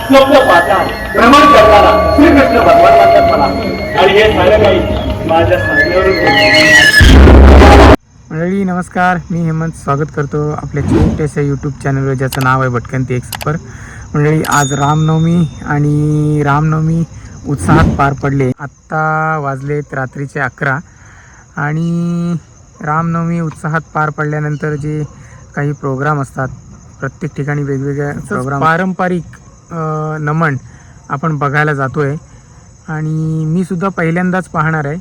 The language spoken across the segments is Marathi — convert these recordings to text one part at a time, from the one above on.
स्वप्न पाहता भ्रमण करणारा श्रीकृष्ण भगवान वाटत मला. आणि हे सारं काही माझ्या सांगण्यावरून. मंडळी नमस्कार, मी हेमंत स्वागत करतो आपल्या छोट्याशा यूट्यूब चॅनलवर ज्याचं नाव आहे भटकंती एक्सपर. मंडळी आज रामनवमी आणि रामनवमी उत्साहात पार पडले. आत्ता वाजलेत रात्रीचे 11 आणि रामनवमी उत्साहात पार पडल्यानंतर जे काही प्रोग्राम असतात प्रत्येक ठिकाणी वेगवेगळ्या प्रोग्राम पारंपरिक नमन आपण बघायला जातो आहे. आणि मी सुद्धा पहिल्यांदाच पाहणार आहे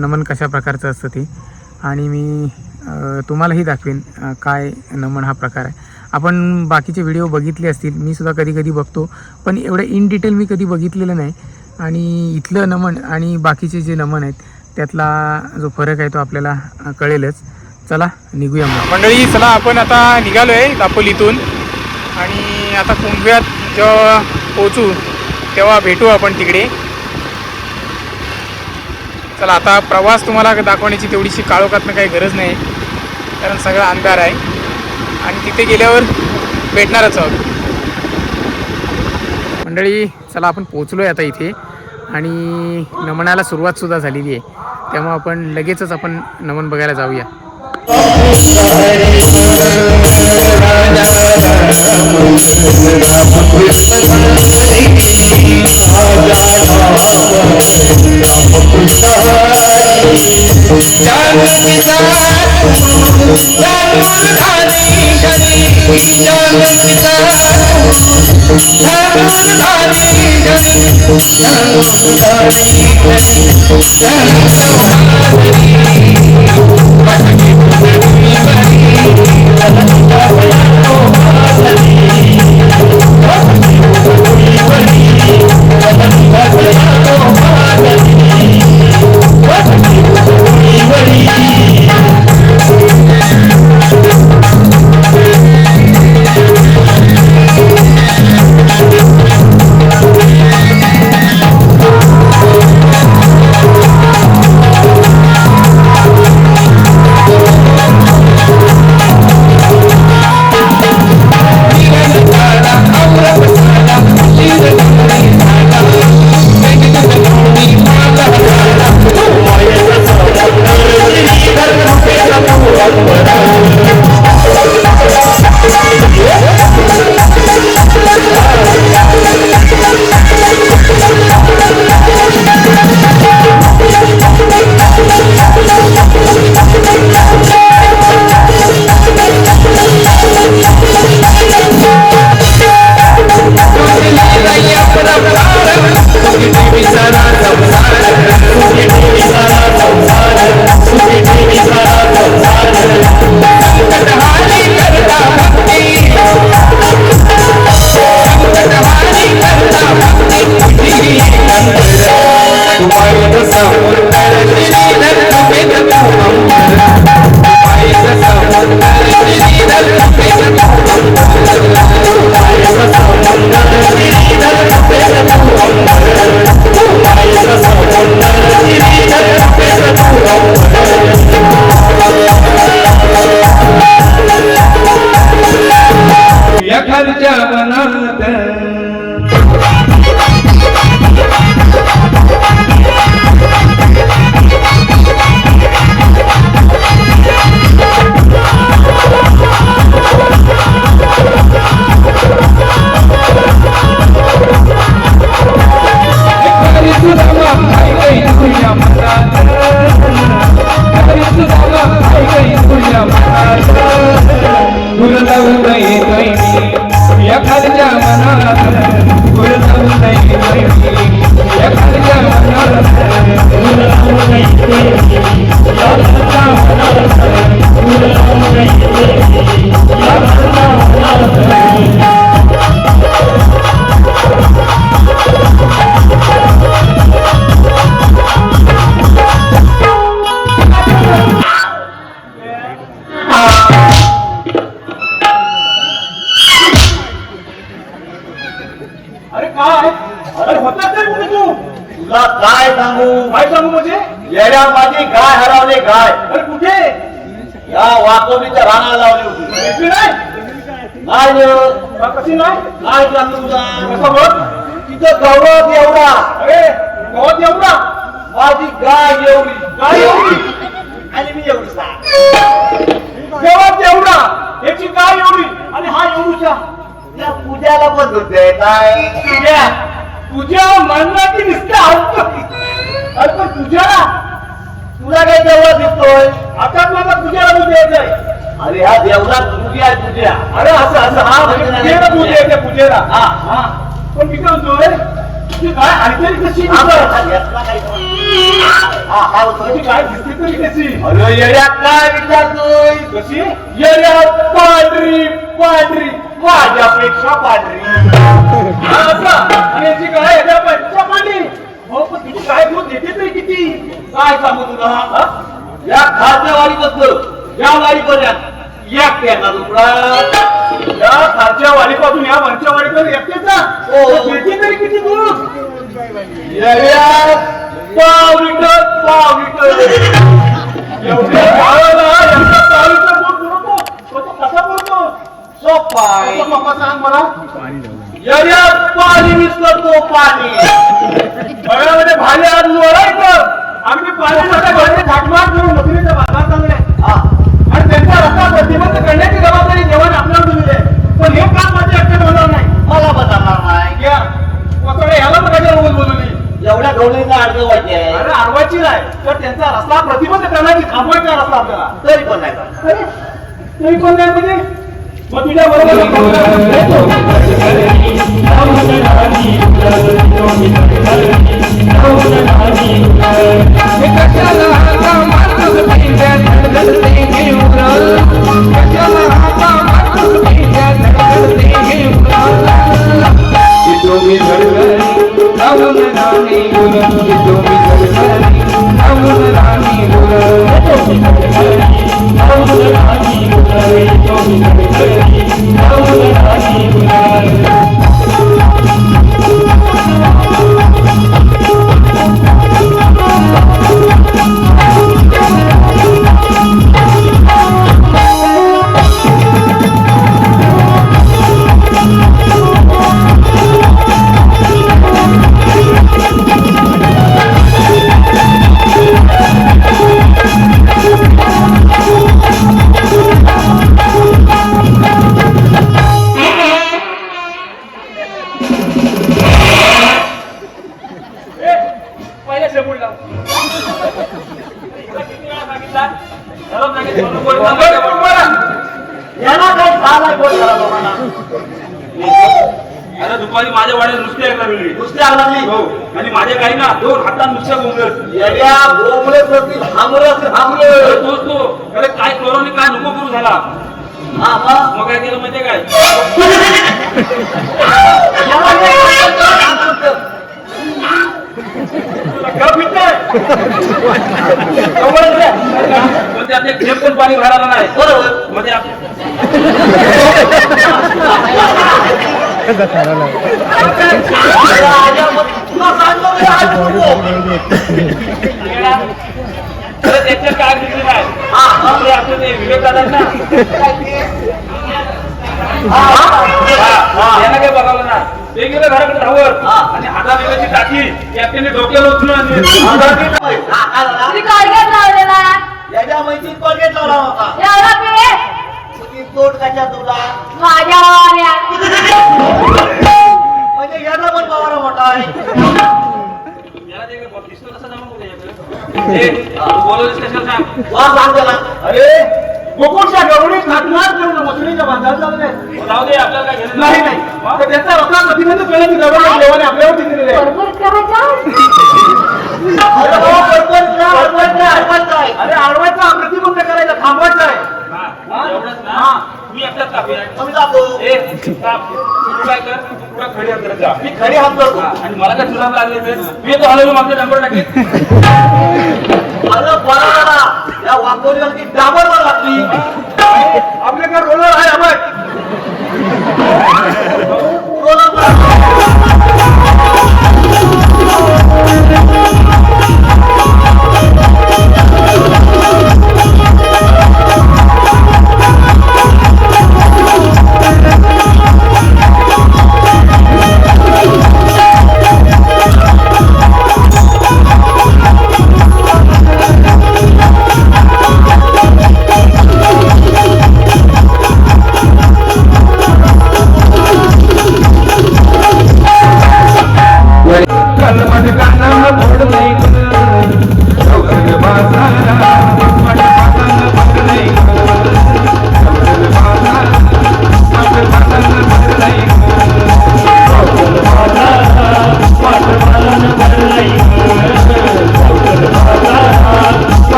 नमन कशा प्रकारचं असतं ते. आणि मी तुम्हालाही दाखवेन काय नमन हा प्रकार आहे. आपण बाकीचे व्हिडिओ बघितले असतील, मी सुद्धा कधी कधी बघतो, पण एवढं इन डिटेल मी कधी बघितलेलं नाही. आणि इथलं नमन आणि बाकीचे जे नमन आहेत त्यातला जो फरक आहे तो आपल्याला कळेलच. चला निघूया मंडळी. चला आपण आता निघालो आहे दापोलीतून आणि आता कुंभव्यात जेव्हा पोचू तेव्हा भेटू आपण तिकडे. चला आता प्रवास तुम्हाला दाखवण्याची तेवढीशी काळोखातनं काही गरज नाही कारण सगळा अंधार आहे आणि तिथे गेल्यावर भेटणारच आहोत. मंडळी चला आपण पोचलो आहे आता इथे आणि नमनाला सुरुवातसुद्धा झालेली आहे, त्यामुळे आपण लगेचच आपण नमन बघायला जाऊया. येड्या माझी गाय हरवली. गाय कुठे? या वाकोलीच्या रानाला लावली होती. कशी नाही काय तुझा कसं बघ तिथं गवत एवढा अरे गवत एवढा माझी गाय एवढी आणि मी एवढी गवत एवढा याची गाय एवढी आणि हा एवढूचा त्या पूजाला पण होते काय पूजा म्हणलं की नुसतं अरे पण पूजाला तुला काय देवळा दिसतोय आता मला पूजाला मी द्यायचंय अरे हा देवळा पूजा अरे असं असं हा म्हणजे पूजेला हा पण मी काय म्हणतोय काय आणखी कशी काय दिसते तरी कशी अरे येड्या काय विचारतोय कशी येड्या पांढरी पांढरी माझ्यापेक्षा पांढरी आणि याची काय याच्यापेक्षा पांढरी हो पण तुझी काय दूध देते तरी किती काय सांगू तुला या खालच्या वाडीपासून या वाडीपर्यंत एक पेरला तुकडा या खालच्या वाडीपासून या वरच्या वाडीपर्यंत एकटेचा देते तरी किती दूध पाव लिटर एवढ्या गावाला यांचा 5 लिटर दूध पुरवतो तो कसा पुरवतो सोपा आहे पप्पा सांग मला पाणी मिस करतो पाणी बघामध्ये भाले आज वळायचं अगदी पाण्यासाठी भाले थाटमाट करून नोकरीच्या भागात चांगले आणि त्यांचा रस्ता प्रतिबंध करण्याची जबाबदारी जेवण आपल्याला दिलेली आहे पण हे काम माझे एकटे होणार नाही मला बदलणार नाही ह्याला तर कशा रोज बोलवली एवढ्या गवळीचा अडचण व्हायची आहे अरे अडवायची नाही तर त्यांचा रस्ता प्रतिबंध करण्याची थांबवायचा रस्ता आपल्याला तरी पण नाही तरी पण नाही म्हणजे मग तुझ्या अरे दुपारी माझ्या वाड्यात नुसते लागली हो आणि माझ्या काही ना 2 हातात नुसत्या बोंबले तोच तो अरे काय करू आणि काय नको करू झाला मग काय केलं माहितीये काय म्हणजे आपले खेप पण पाणी भरायला नाही बरोबर म्हणजे त्याच्या काय दिसली नाही आपलं ते विवेक दादा ना यांना काही बघावलं ना ते गेलं घराकडे धावत आणि हातात वेगळ्याची टाकी त्याने डोक्याला उचलून याच्या मैत्रीत कोलगेट लावला होता तोड कशा तुला म्हणजे याला पण पवार मोठा आहे बोलवलीस कशाला सांग अरे गोकुळच्या गवळीत हातमार करून मसुरीच्या बांधायला चालले जाऊ दे आपल्याला काय घेणं नाही तर त्याचा रस्ता प्रतिबंध करण्याची जबाबदारी देवाने आपल्यावर दिलेली आहे अरे अडवायचा प्रतिबंध करायचा थांबवायचा आहे मी एकटाच काय कर तुला खडी हात करत जा मी खडी हात करतो आणि मला काय तुला लागले तर मी तो हलवून आपल्या नंबर टाकेल अरे बरोबर या वाकोरीवरती डाबरवर लागली आपल्याकडे रोलर आहे रोलर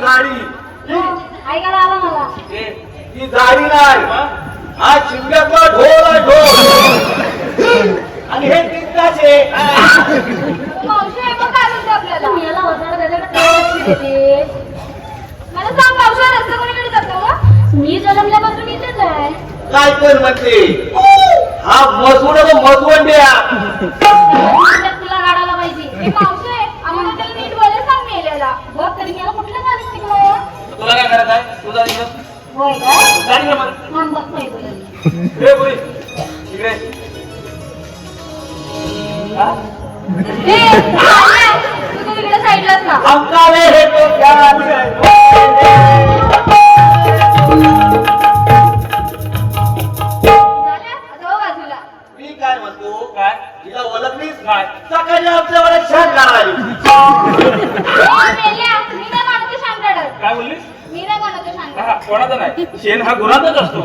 गाडी ऐकायला आला मला. ही गाडी नाही हा शिमग्यातला ढोल आहे ढोल आणि हे तितकाचे मावशी आहे मग काय म्हणते आपल्याला? मी याला वजाडा त्याच्याकडे काय लक्ष देते? मला सांग मावशी रस्ता कोणीकडे जातो का? मी जन्मल्यापासून इथेच आहे. काय कर म्हणते हा मसवड मसवंड्या तुला गाडायला पाहिजे. हे मावशी आहे आम्हाला त्याला नीट बोलायला सांग मेल्याला. बघ तरी मी याला कुठल्या गाडीत शिकलो? तुला काय करायचं आहे तुझा दिवस होय का? गाडी नंबर थांब बघतोय तुला. हे बोल इकडे हा तू इकडे साईडलाच ना. आमचा रे हे तो बाजूला मी काय म्हणतो काय तिला ओळखलीच नाही सकाळी आमच्या वेळेस शांत करायला काय बोललीस मी नाही म्हणतो शांत. हा कोणाचा नाही शेण हा गुणाचाच असतो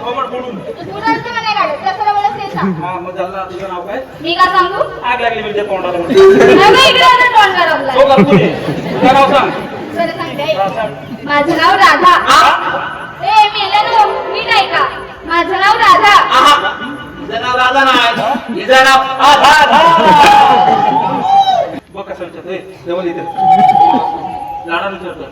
खोबड फोडून गुणाचं मला काढत कसं मला ते सांग. हा मग झालं तुझं नाव काय मी का सांगू? आग लागली म्हणजे तोंडाला नाही इकडे आता तोंड करवलंय. तो करतो रे. तुझं नाव सांग बरं सांगते. हा, सांग. माझं नाव राधा. ए मेल्यानो नीट ऐका. माझं नाव राधा. हिचं नाव राधा नाही हिचं नाव आधा बघ कसं विचारतोय जवळ इथे लाडा विचारतो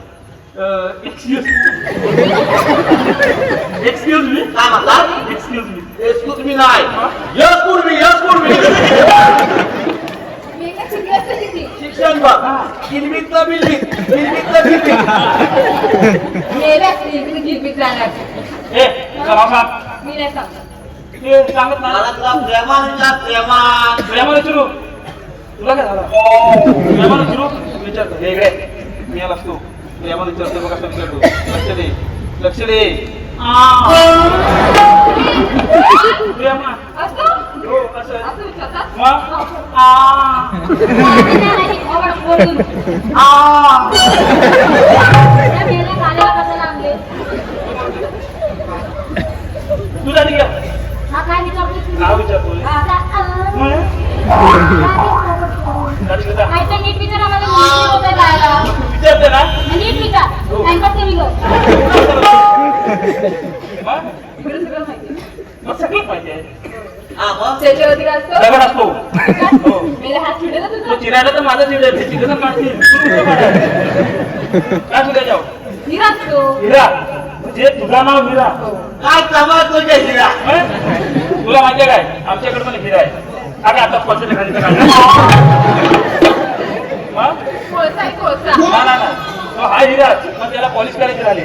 एक्सक्यूज मी काय म्हणला एक्सक्यूज मी नाही यस पूर्वी मी का शिकत कशी? शिक्षण बघ किलबित बिल्डिंग मेल्या इकडे गिरपीत राहणार. ए नाव सांग मी नाही सांगत. ते सांगत मला तुला प्रेमान सुरू तुला काय झालं प्रेमान सुरू विचारतो हे इकडे मी आला असतो प्रेमान विचारतो बघा विचारतो लक्ष दे प्रेमा असतो? हो कसं असं विचारतात? मग बोलून. त्या मेल्या गाण्याला कसं लागले? तुझा निघा हा काय विचारतो? नाव विचारतो काय तर नीट विचार आम्हाला नीट होतं जायला. विचारते ना नीट विचार. टाइमपास कमी कर. इकडे सगळं माहिती. मग सगळं पाहिजे त्याच्यावरती काय असतं? दगड असतो हो मेला हात चिडला तो तुझा? चिरायला तर माझा चिडत ते चिकन काढतील काय तुझ्या जाऊ हिरा असतो. हिरा म्हणजे तुझं नाव हिरा काय कमाल तुझ्या हिरा तुला माहिती काय आमच्याकडे पण हिरा आहे अरे आता पचने खाली कोळसा आहे कोळसा. ना तो हा हिरा मग त्याला पॉलिश करायची झाली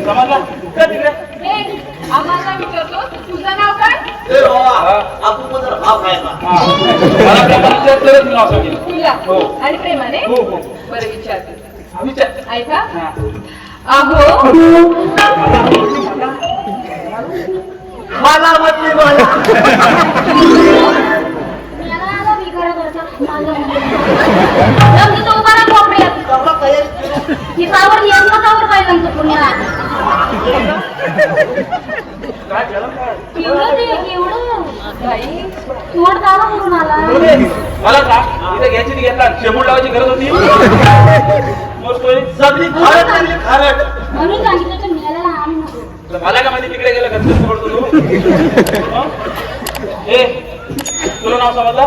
समजला का तिकडे ए, आम्हाला विचारतो तुझं नाव काय? मला प्रेमाने विचारलं मी नाव सांगेल तुला. हो. आणि प्रेमाने हो हो बरं विचारते. विचार ऐका. हा. अहो मला म्हटली मला याला आला भिकारा करता. लग्न तो उभा राहा कोपऱ्यात. ही पावर यंत्रावर पाहिलं आमचं पुण्याला. काय केलं काय केवढं ते केवढं बाई तोड दावा करून आला. मला सांग इथे घ्यायची ती घेतला शेपूट लावायची गरज होती सगळी खारट म्हणून सांगितलं तर मिळायला आम्ही नको. तर मला काय माहिती तिकडे गेलं घरचं पडतो तू ए तुला नाव समजलं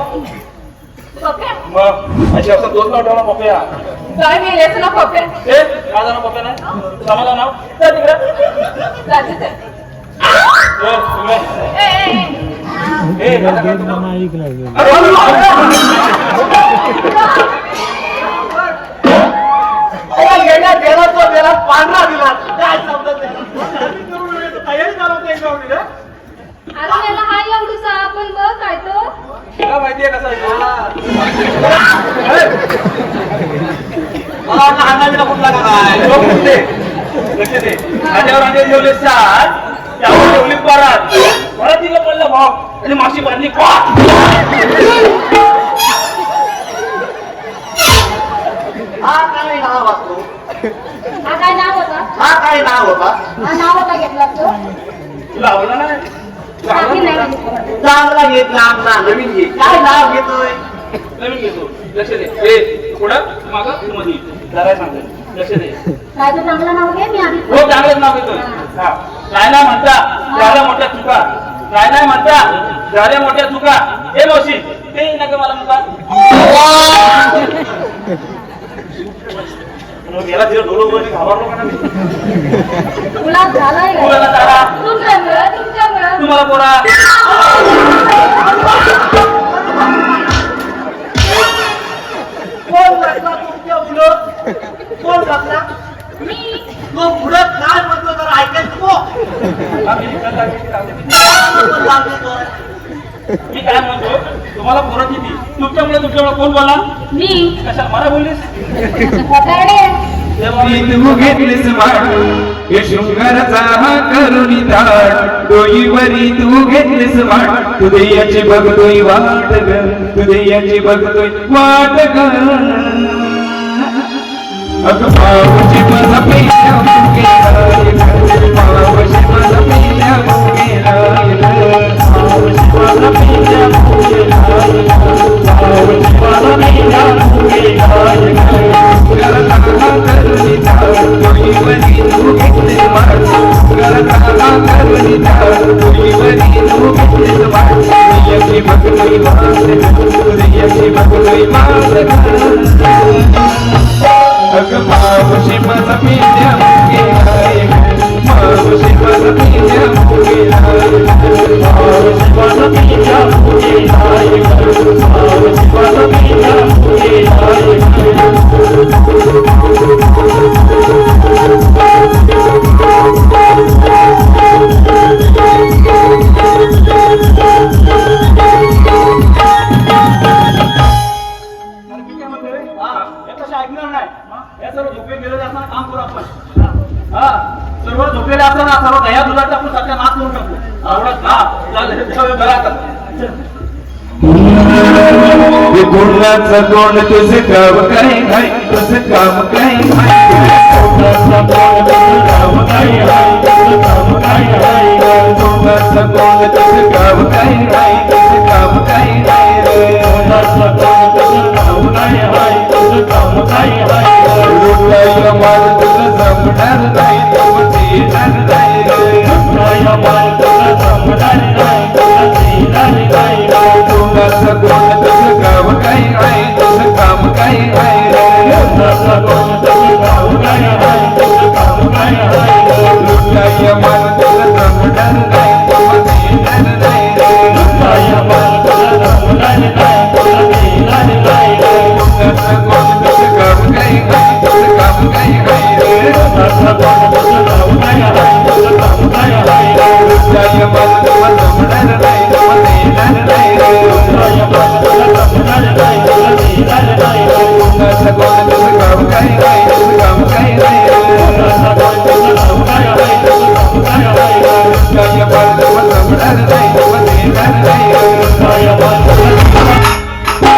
पप्या मग अशी असं दोन नाव ठेवला पप्या काय मेल्याचं ना पप्या. ए माझं नाव पप्या नाही समजलं नाव तर तिकडे राजूच आहे. ए, तिकडे. ए, ए, ए. ए, आता काय तुला? अरे, पांढरा दिला काय समजत तयारी चालवते अरे याला हा एवढूसा आपण बघ काय तो. तुला माहितीये कसा मला वाटलं हाणायला कुठला का काय लक्ष दे माझ्यावर आणि ठेवले सात त्यावर ठेवली परत परत तिला पडलं भाव आणि माशी बांधली हा काय नाव असतो हा काय नाव होता? हा काय नाव होता हा नाव होता घेतला तो. तुला आवडला नाही बाकी नाही. चांगला घेतला आमचा नवीन घे काय नाव घेतोय नवीन घेतो. लक्ष दे. ए पुढं मागं तू मध्ये जरा सांगतो. लक्ष दे. काय तू चांगलं नाव घे, मी आधी हो चांगलंच नाव घेतोय. हा काय नाही म्हणता झाल्या मोठ्या चुका. काय नाही म्हणता झाल्या मोठ्या चुका. हे मावशी ते नका मला मुका. याला तिला डोळं उघडून घाबरलो का नाही? तुला झालाय का? मुलाला झाला. तुमच्यामुळं तुम्हाला पोरा. कोण बसला तुमच्या उलट? कोण बसला? मी तो पुढे काय म्हणतो जरा ऐकायचं मी काय म्हणतो तुम्हाला पोरं किती तुमच्यामुळे कोण बोलला? मी कशा मला बोललीस? तू घेतलीस वाट हे शृंगाराचा हा करुणी ताट डोईवरी तू घेतलीस वाट तुझे याची बघतोय वाट ग तुझे याची बघतोय वाट ग अग पावशी माझा पेल्या पावशी माझा पेल्या मावशी माझा पिल्या मावशी माझा पिल्या सर्व झोपे गेलेले असताना काम करू आपण. हा सर्व झोपेले असताना सर्व दया दुधाचा आपण सध्या नाच करून टाकू. आवडत कोणाचं कोण तुझं काम काय हाय तुझं काम काय कोणाचं कोण तुझं काम काय हाय तुझं काम काय हाय कोणाचं कोण तुझं काम काय हाय तुझं काम काय हाय कोणाचं कोण तुझं काम काय हाय तुझं काम काय हाय रुपया माल तुझं जमणार नाही जमणार नाही रुपया माल तुझं जमणार नाही जमणार नाही कोणाचं कोण तुझं काम काय आहे तुझं काम काय आहे कोणाचं कोण तुझं काम काय आहे तुझं काम काय आहे रुपया माल तुझं जमणार नाही जमणार नाही रुपया माल तुझं जमणार नाही जमणार नाही कोणाचं कोण तुझं काम काय आहे तुझं काम काय आहे कोणाचं कोण तुझं काम काय आहे तुझं काम काय आहे रुपया माल तुझं जमणार नाही जमणार नाही रुपया माल तुझं जमणार नाही जमणार नाही कोणाचं कोण तुझं काम काय आहे तुझं काम काय आहे कोणाचं कोण तुझं काम काय आहे तुझं काम काय आहे रुपया माल तुझं जमणार नाही जमणार नाही रुपया माल तुझं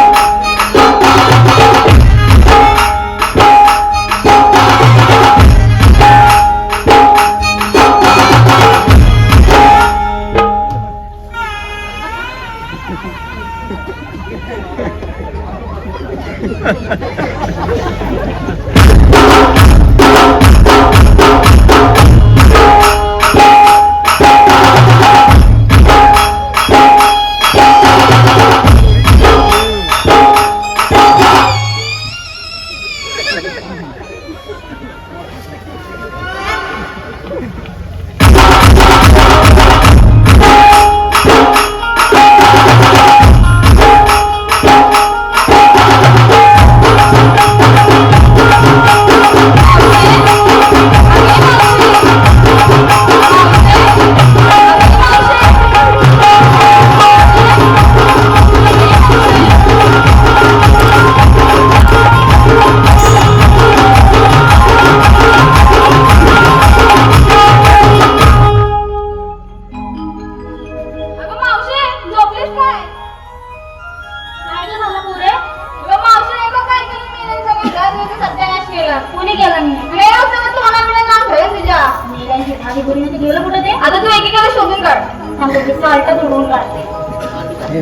आता तू एकेकाला शोधून काढ. थांब, साल्ट तोडून काढते.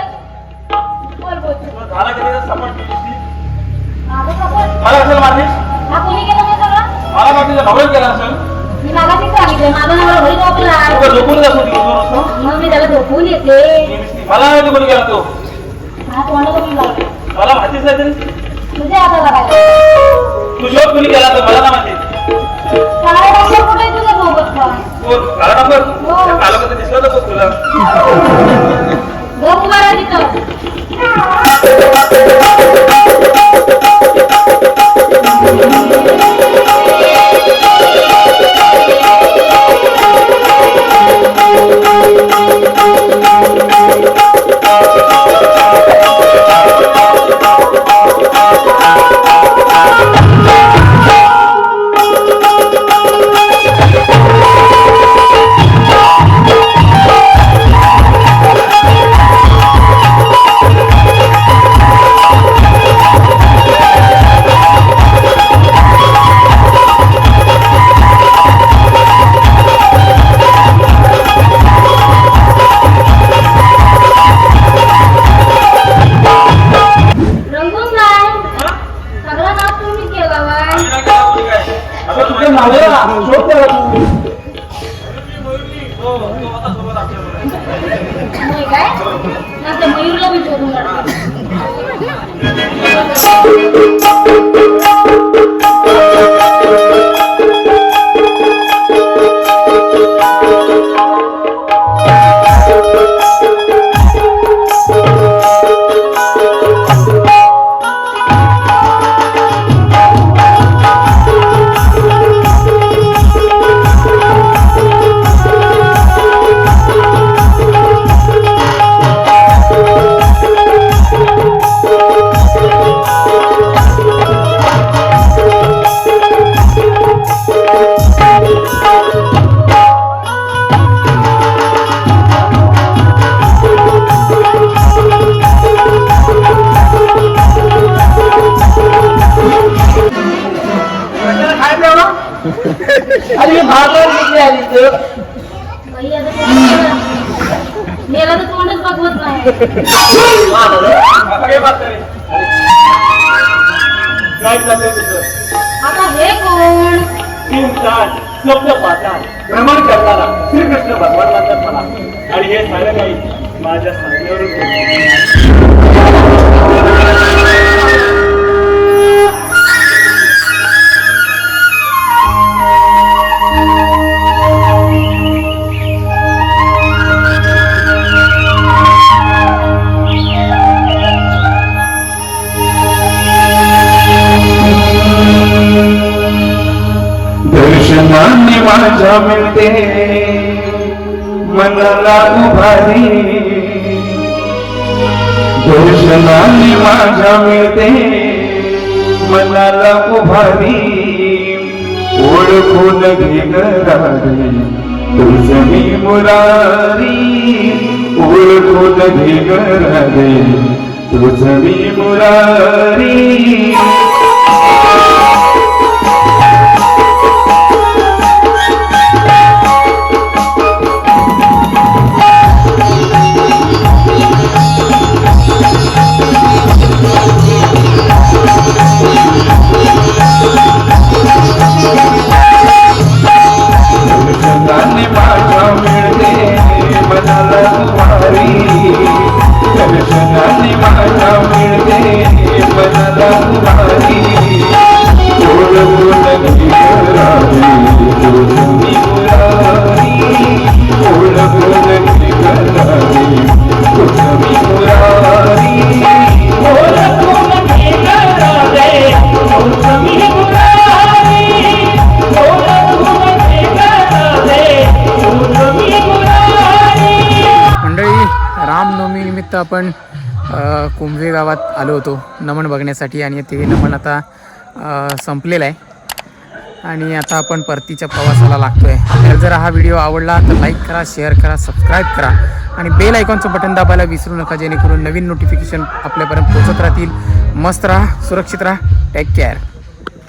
बोल बोल झाला की नाही सपाट केलीस ती? माझं सपोर्ट मला असेल मारलीस हा कोणी केलं मग सगळं मला वाटतं नवऱ्याच केला असेल मी मागाशी सांगितलं माझा नवरा घरी झोपला तुला झोपूनच असतो दिवसभर मग मी त्याला झोपून येते नुसतं. मला माहिती कोणी केला तो हा तोंड करून लावतो मला माहितीच नाही तरी तुझे आता बघायला तू शोध कोणी केला तर मला नाही माहिती काय डॉक्टर कुठे आहे तुझ्या सोबत का कोण काला नंबर हो. काला कसं दिसलं होतं बघ तुला गप मारा तिथं रंगून काय सगळा नाच तुम्हीच केला बाय आम्ही नाही केला कोणी काय आता तुझ्या नवऱ्याला शोध त्याला तू हो तो होता सोबत आपल्याबरोबर होय काय ना ते मयूरला मी शोधून काढते काय प्रेमा अरे भाकर किती आली तर बाई आता तोंड मेला तर तोंडच बघवत नाही आता काय बात करे काय चाललंय तुझं आता हे कोण तीन तास स्वप्न पाहता भ्रमण करताना श्रीकृष्ण भगवान म्हणतात मला आणि हे सारं काही माझ्या सांगण्यावरून घडलं. दर्शनाने माझ्या मिळते मनाला उभारी दर्शनाने माझ्या मिळते मनाला उभारी ओळखून घेणारी तुझ मी मुरारी ओळखून घेणारी तुझ मी मुरारी दर्शनाने माझ्या मिळते मनाला उभारी दर्शनाने माझ्या मिळते मनाला उभारी ओळखून घेणारी तुझ मी मुरारी ओळखून घेणारी तुझ मी मुरारी ओळखून घेणारी तुझ मी मुरारी मंडळी रामनवमी निमित्त आपण कुंभे गावात आलो होतो नमन बघण्यासाठी आणि ते नमन आता संपलेलं आहे आणि आता आपण परतीच्या प्रवासाला लागतो आहे. आपल्याला जर हा व्हिडिओ आवडला तर लाईक करा, शेअर करा, सबस्क्राईब करा आणि बेल आयकॉनचं बटन दाबायला विसरू नका, जेणेकरून नवीन नोटिफिकेशन आपल्यापर्यंत पोहोचत राहतील. मस्त राहा, सुरक्षित राहा, टेक केअर.